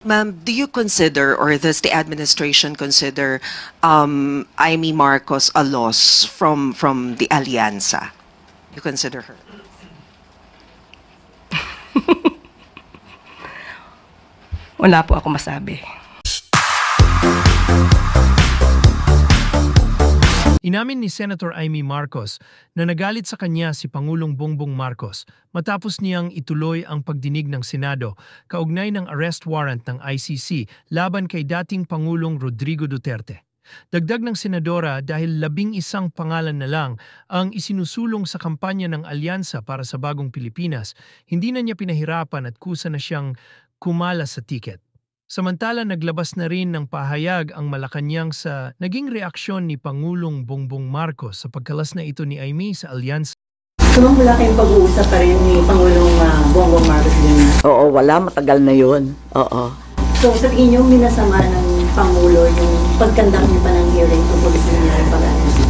Ma'am, do you consider, or does the administration consider Amy Marcos a loss from the Alianza? You consider her? Wala po ako masabi. Inamin ni Senator Amy Marcos na nagalit sa kanya si Pangulong Bongbong Marcos matapos niyang ituloy ang pagdinig ng Senado kaugnay ng arrest warrant ng ICC laban kay dating Pangulong Rodrigo Duterte. Dagdag ng senadora dahil 11 pangalan na lang ang isinusulong sa kampanya ng Alyansa para sa Bagong Pilipinas, hindi na niya pinahirapan at kusa na siyang kumala sa tiket. Samantala, naglabas na rin ng pahayag ang Malacanang sa naging reaksyon ni Pangulong Bongbong Marcos sa pagkalas na ito ni Amy sa Alyansa. So, wala kayong pag-uusap pa rin ni Pangulong Bongbong Marcos din? Oo, wala. Matagal na yun. Oo. So, sa tingin niyo, minasama ng Pangulo yung pagkandak niyo pa ng hearing tungkol sa nangyari pag-aayos?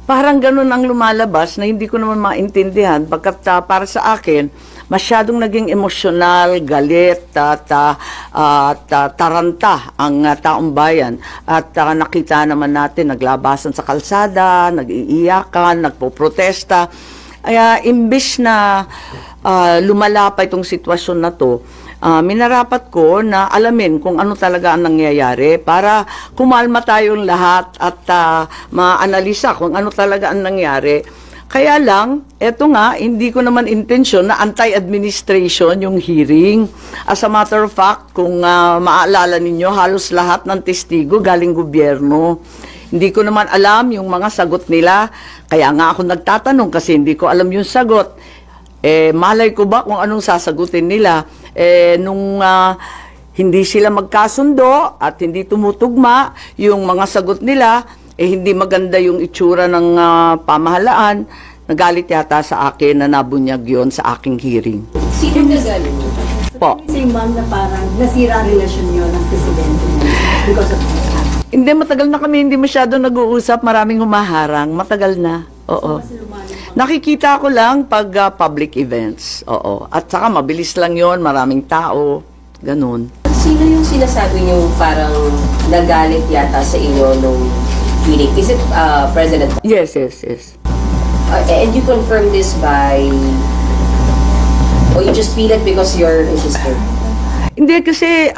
Parang ganun ang lumalabas na hindi ko naman maintindihan pagkat para sa akin, masyadong naging emosyonal, galit, taranta ang taong bayan. At nakita naman natin, naglabasan sa kalsada, nag-iiyakan, nagpo-protesta. Kaya imbis na lumala pa itong sitwasyon na to, minarapat ko na alamin kung ano talaga ang nangyayari para kumalma tayong lahat at maanalisa kung ano talaga ang nangyari. Kaya lang, eto nga, hindi ko naman intensyon na anti-administration yung hearing. As a matter of fact, kung maaalala ninyo, halos lahat ng testigo galing gobyerno. Hindi ko naman alam yung mga sagot nila. Kaya nga ako nagtatanong kasi hindi ko alam yung sagot. Malay ko ba kung anong sasagutin nila? Nung hindi sila magkasundo at hindi tumutugma yung mga sagot nila, hindi maganda yung itsura ng pamahalaan, nagalit yata sa akin na nabunyag yon sa aking hearing. Sino nagalit? Po. Say ma'am na parang nasira ang relasyon niyo ng presidente because of that. Hindi, matagal na kami hindi masyado nag-uusap, maraming humaharang, matagal na. Oo. Nakikita ko lang pag public events. Oo. At saka mabilis lang yon, maraming tao, ganun. Sino yung sinasabi niyo parang nagalit yata sa inyo nung meeting? Is it President? Yes. And you confirm this by, or you just feel it because you're his sister? Hindi kasi,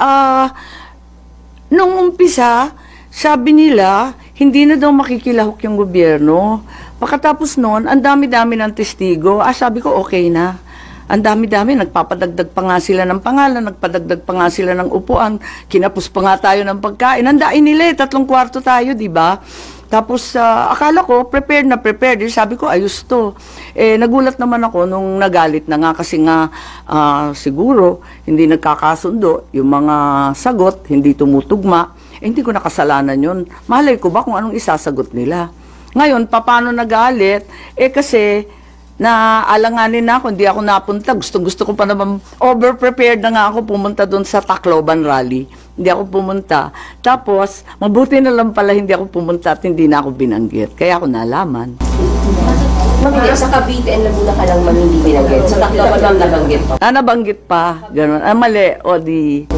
nung umpisa, sabi nila, hindi na daw makikilahok yung gobyerno. Pagkatapos noon, ang dami-dami ng testigo. Sabi ko, okay na. Ang dami-dami, nagpapadagdag pa nga sila ng pangalan, nagpadagdag pa nga sila ng upuan, kinapos pa nga tayo ng pagkain. Handain nila 3 kwarto tayo, di ba? Tapos, akala ko, prepared na prepared. Sabi ko, ayos to. Nagulat naman ako nung nagalit na nga kasi nga siguro hindi nagkakasundo. Yung mga sagot, hindi tumutugma. Hindi ko nakasalanan yun. Malay ko ba kung anong isasagot nila? Ngayon, paano nagalit? Kasi naalanganin na ako, hindi ako napunta. Gusto ko pa naman, over-prepared na nga ako pumunta doon sa Tacloban rally. Hindi ako pumunta. Tapos, mabuti na lang pala hindi ako pumunta at hindi na ako binanggit. Kaya ako nalaman. Hindi, sa Cavite and Laguna ka lang hindi binanggit. Sa Tacloban lang nabanggit pa. Nabanggit pa. Ganun. Mali. O di...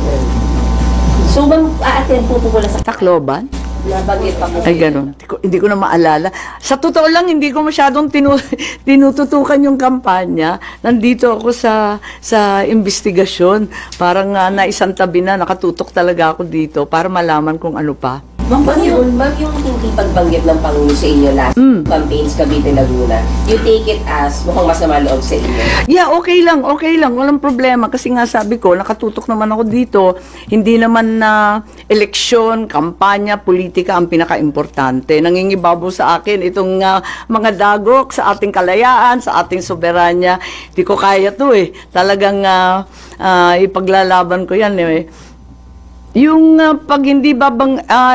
So, aaten po pala sa Tacloban? Nabanggit pa po. Ay, ganun. Hindi ko na maalala. Sa totoo lang, hindi ko masyadong tinututukan yung kampanya. Nandito ako sa investigasyon. Parang naisantabi na, nakatutok talaga ako dito para malaman kung ano pa. Ma'am, yung hindi pagbanggit ng Pangulo sa inyo last campaigns, Cavite, Laguna, you take it as mukhang masama loob sa inyo? Yeah, okay lang. Walang problema. Kasi nga sabi ko, nakatutok naman ako dito. Hindi naman na eleksyon, kampanya, politika ang pinaka-importante. Nangingibabaw sa akin itong mga dagok sa ating kalayaan, sa ating soberanya. Hindi ko kaya to Talagang ipaglalaban ko yan Yung pag hindi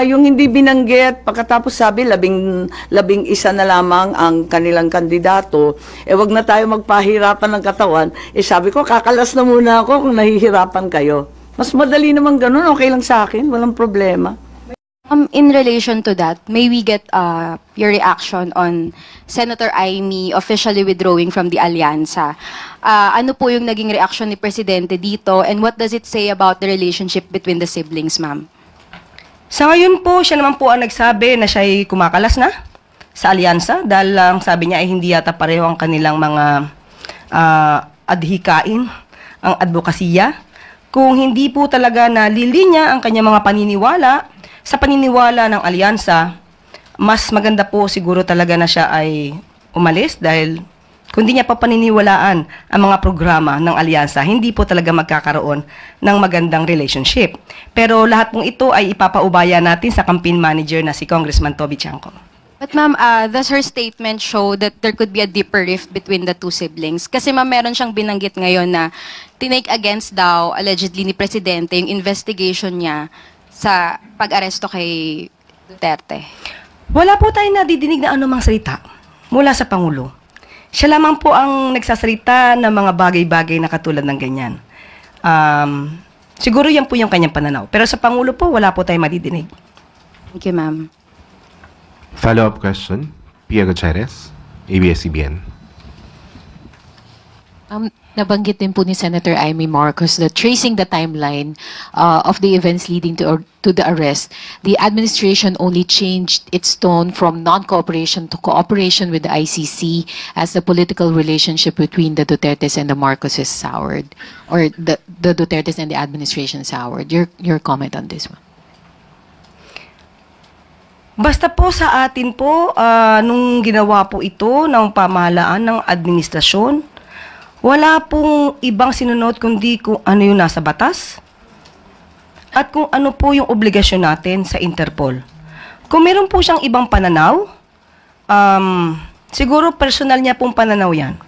yung hindi binanggit, pagkatapos sabi 11 na lamang ang kanilang kandidato, wag na tayo magpahirapan ng katawan. Sabi ko, kakalas na muna ako kung nahihirapan kayo. Mas madali naman ganun, okay lang sa akin, walang problema. In relation to that, may we get your reaction on Senator Amy officially withdrawing from the Alyansa? Ano po yung naging reaction ni Presidente dito, and what does it say about the relationship between the siblings, ma'am? Sa ngayon po, siya naman po ang nagsabi na siya ay kumakalas na sa alyansa dahil lang sabi niya ay hindi yata pareho ang kanilang mga adhikain, ang advokasya. Kung hindi po talaga nalilinya ang kanyang mga paniniwala sa paniniwala ng alyansa, mas maganda po siguro talaga na siya ay umalis dahil kung di niya pa paniniwalaan ang mga programa ng alyansa, hindi po talaga magkakaroon ng magandang relationship. Pero lahat pong ito ay ipapaubaya natin sa campaign manager na si Congressman Toby Chanco. But ma'am, does her statement show that there could be a deeper rift between the two siblings? Kasi ma'am, meron siyang binanggit ngayon na tinake against daw, allegedly ni Presidente, yung investigation niya sa pag-aresto kay Duterte. Wala po tayong nadidinig na anumang salita mula sa Pangulo. Siya lamang po ang nagsasalita ng mga bagay-bagay na katulad ng ganyan. Siguro yan po yung kanyang pananaw. Pero sa Pangulo po, wala po tayong madidinig. Thank you, ma'am. Follow-up question, Pia Gutierrez, ABS-CBN. Nabanggit din po ni Senator Amy Marcos that tracing the timeline of the events leading to the arrest, the administration only changed its tone from non-cooperation to cooperation with the ICC as the political relationship between the Dutertes and the Marcoses soured, or the Dutertes and the administration soured. Your comment on this one? Basta po sa atin po, nung ginawa po ito ng pamahalaan ng administrasyon, wala pong ibang sinunod kundi kung ano yung nasa batas at kung ano po yung obligasyon natin sa Interpol. Kung meron po siyang ibang pananaw, siguro personal niya pong pananaw yan.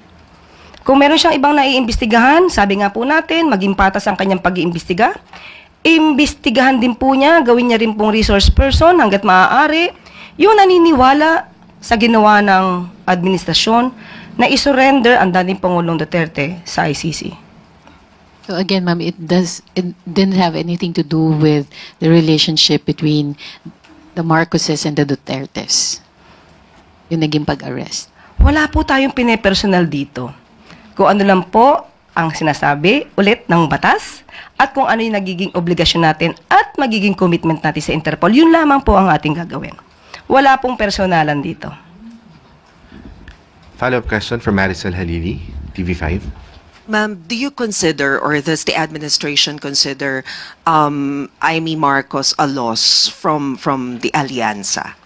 Kung meron siyang ibang naiimbestigahan, sabi nga po natin, maging patas ang kanyang pag-iimbestiga. Imbestigahan din po niya, gawin niya rin pong resource person hanggat maaari. Yung naniniwala sa ginawa ng administrasyon na isurrender ang dating Pangulong Duterte sa ICC. So again, ma'am, it didn't have anything to do with the relationship between the Marcoses and the Dutertes, yung naging pag-arrest. Wala po tayong pine-personal dito. Kung ano lang po ang sinasabi ulit ng batas at kung ano yung nagiging obligasyon natin at magiging commitment natin sa Interpol, yun lamang po ang ating gagawin. Wala pong personalan dito. Follow-up question from Maricel Halili, TV5. Ma'am, do you consider, or does the administration consider, Amy Marcos a loss from the Alyansa?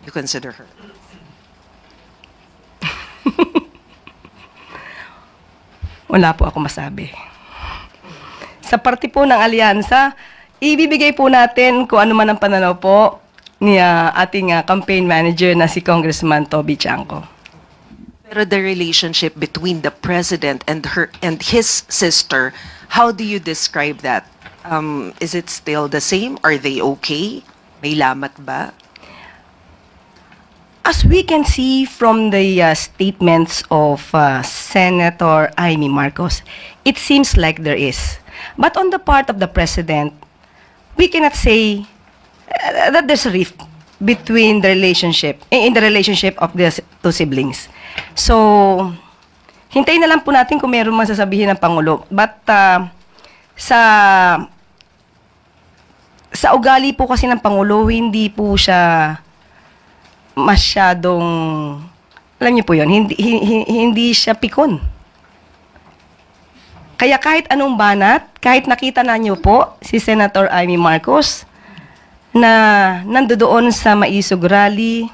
You consider her? Wala po ako masabi. Sa parte po ng Alyansa, ibibigay po natin kung ano man ang pananaw po ni ating campaign manager na si Congressman Toby Chanco. Pero the relationship between the president and his sister, how do you describe that? Is it still the same? Are they okay? May lamat ba? As we can see from the statements of Senator Amy Marcos, it seems like there is. But on the part of the president, we cannot say that there's a rift between the relationship, in the relationship of the two siblings. So, hintayin na lang po natin kung meron man sasabihin ng Pangulo. But sa ugali po kasi ng Pangulo, hindi po siya masyadong, alam niyo po yun, hindi siya pikon. Kaya kahit anong banat, kahit nakita na niyo po si Senator Amy Marcos na nandoon sa Maisog Rally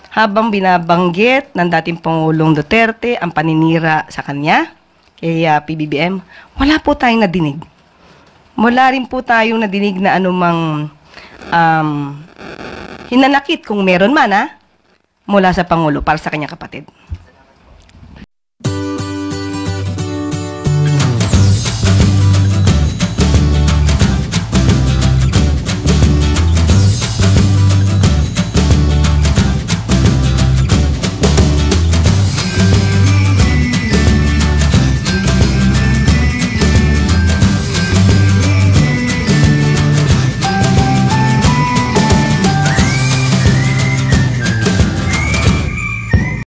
habang binabanggit ng dating Pangulong Duterte ang paninira sa kanya, kay PBBM, wala po tayong nadinig. Wala rin po tayong nadinig na anumang hinanakit kung meron man mula sa Pangulo para sa kanyang kapatid.